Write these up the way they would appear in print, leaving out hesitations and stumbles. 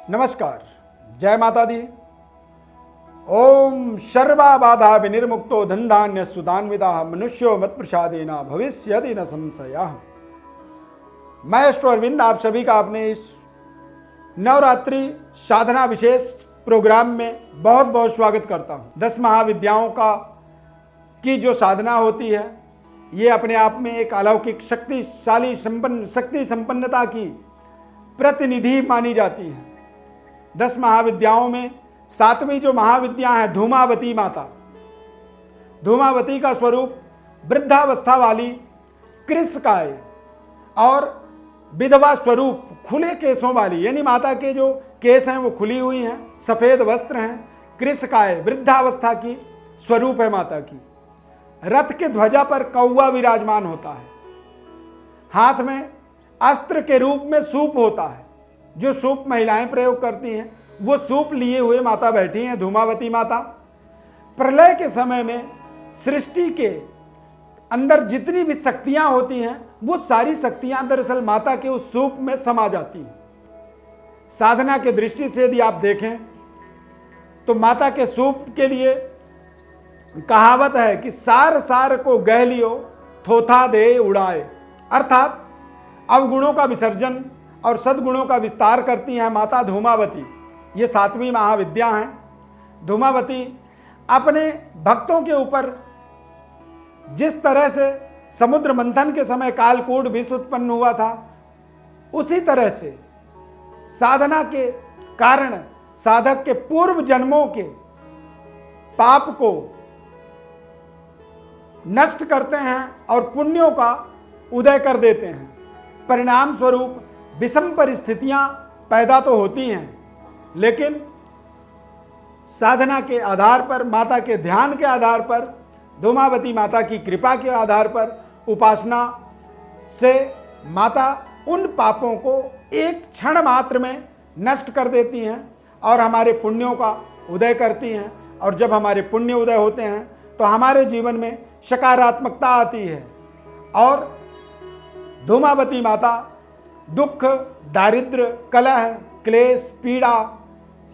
नमस्कार, जय माता दी। ओम सर्वा बाधा विनिर्मुक्तो धनधान्य सुदान्विता मनुष्यो मत प्रसादेना भविष्यति न संशयः। मैं अरविंद आप सभी का अपने इस नवरात्रि साधना विशेष प्रोग्राम में बहुत बहुत स्वागत करता हूँ। 10 महाविद्याओं की जो साधना होती है, ये अपने आप में एक अलौकिक शक्ति संपन्नता की प्रतिनिधि मानी जाती है। 10 महाविद्याओं में 7वीं जो महाविद्या है धूमावती माता। धूमावती का स्वरूप वृद्धावस्था वाली कृशकाय और विधवा स्वरूप खुले केसों वाली, यानी माता के जो केस हैं वो खुली हुई हैं, सफेद वस्त्र हैं, कृशकाय वृद्धावस्था की स्वरूप है माता की। रथ के ध्वजा पर कौवा विराजमान होता है, हाथ में अस्त्र के रूप में सूप होता है, जो सूप महिलाएं प्रयोग करती हैं, वो सूप लिए हुए माता बैठी हैं धूमावती माता। प्रलय के समय में सृष्टि के अंदर जितनी भी शक्तियां होती हैं, वो सारी शक्तियां दरअसल माता के उस सूप में समा जाती हैं। साधना के दृष्टि से यदि आप देखें तो माता के सूप के लिए कहावत है कि सार सार को गह लियो थोथा दे उड़ाए, अर्थात अवगुणों का विसर्जन और सद्गुणों का विस्तार करती हैं माता धूमावती। ये 7वीं महाविद्या हैं। धूमावती अपने भक्तों के ऊपर जिस तरह से समुद्र मंथन के समय कालकूट विष उत्पन्न हुआ था, उसी तरह से साधना के कारण साधक के पूर्व जन्मों के पाप को नष्ट करते हैं और पुण्यों का उदय कर देते हैं। परिणाम स्वरूप विषम परिस्थितियां पैदा तो होती हैं, लेकिन साधना के आधार पर, माता के ध्यान के आधार पर, धूमावती माता की कृपा के आधार पर, उपासना से माता उन पापों को एक क्षण मात्र में नष्ट कर देती हैं और हमारे पुण्यों का उदय करती हैं। और जब हमारे पुण्य उदय होते हैं तो हमारे जीवन में सकारात्मकता आती है और धूमावती माता दुख, दारिद्र्य, कलह, क्लेश, पीड़ा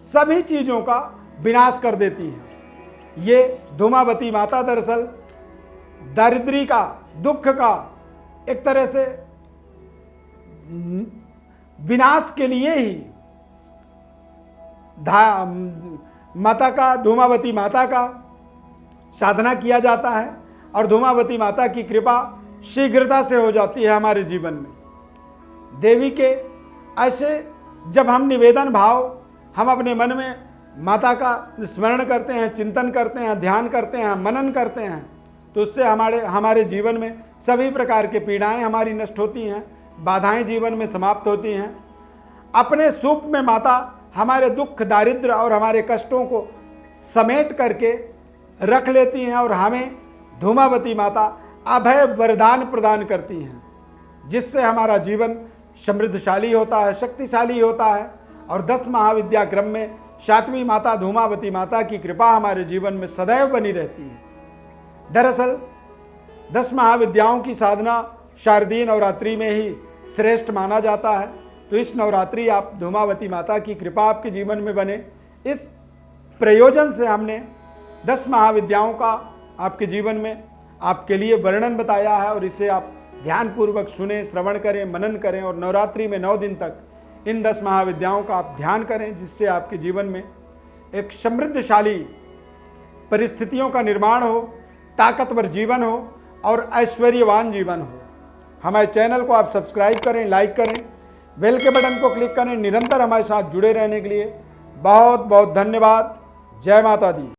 सभी चीज़ों का विनाश कर देती है। ये धूमावती माता दरअसल दारिद्र्य का, दुख का एक तरह से विनाश के लिए ही धूमावती माता का साधना किया जाता है और धूमावती माता की कृपा शीघ्रता से हो जाती है हमारे जीवन में। देवी के ऐसे जब हम निवेदन भाव हम अपने मन में माता का स्मरण करते हैं, चिंतन करते हैं, ध्यान करते हैं, मनन करते हैं, तो उससे हमारे जीवन में सभी प्रकार के पीड़ाएं हमारी नष्ट होती हैं, बाधाएं जीवन में समाप्त होती हैं। अपने सूप में माता हमारे दुख, दारिद्र्य और हमारे कष्टों को समेट करके रख लेती हैं और हमें धूमावती माता अभय वरदान प्रदान करती हैं, जिससे हमारा जीवन समृद्धशाली होता है, शक्तिशाली होता है। और 10 महाविद्या क्रम में 7वीं माता धूमावती माता की कृपा हमारे जीवन में सदैव बनी रहती है। दरअसल 10 महाविद्याओं की साधना शारदीय नवरात्रि में ही श्रेष्ठ माना जाता है। तो इस नवरात्रि आप धूमावती माता की कृपा आपके जीवन में बने, इस प्रयोजन से हमने 10 महाविद्याओं का आपके जीवन में आपके लिए वर्णन बताया है और इसे आप ध्यानपूर्वक सुने, श्रवण करें, मनन करें और नवरात्रि में 9 दिन तक इन 10 महाविद्याओं का आप ध्यान करें, जिससे आपके जीवन में एक समृद्धशाली परिस्थितियों का निर्माण हो, ताकतवर जीवन हो और ऐश्वर्यवान जीवन हो। हमारे चैनल को आप सब्सक्राइब करें, लाइक करें, बेल के बटन को क्लिक करें। निरंतर हमारे साथ जुड़े रहने के लिए बहुत बहुत धन्यवाद। जय माता दी।